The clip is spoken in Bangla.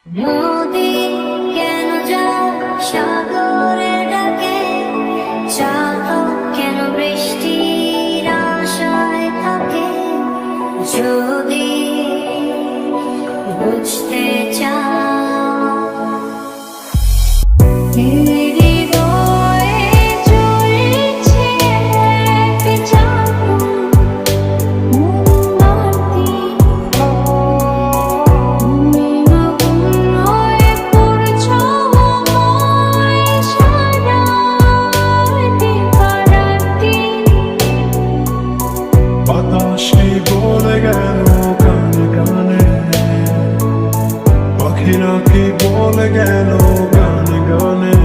নদী কেন যায় সাগরে ডাকে, চাতক কেন বৃষ্টির আশায় থাকে? যদি বুঝতে চাও হৃদয়ে চলছে এক চাতক মোমবাতি, তুমি আগুন হয়ে পড়ছো আমায় সারা দিবারাত্রি। বাতাসে বলে গেল গানে গানে, পাখিরা কি বলে গেল গানে গানে।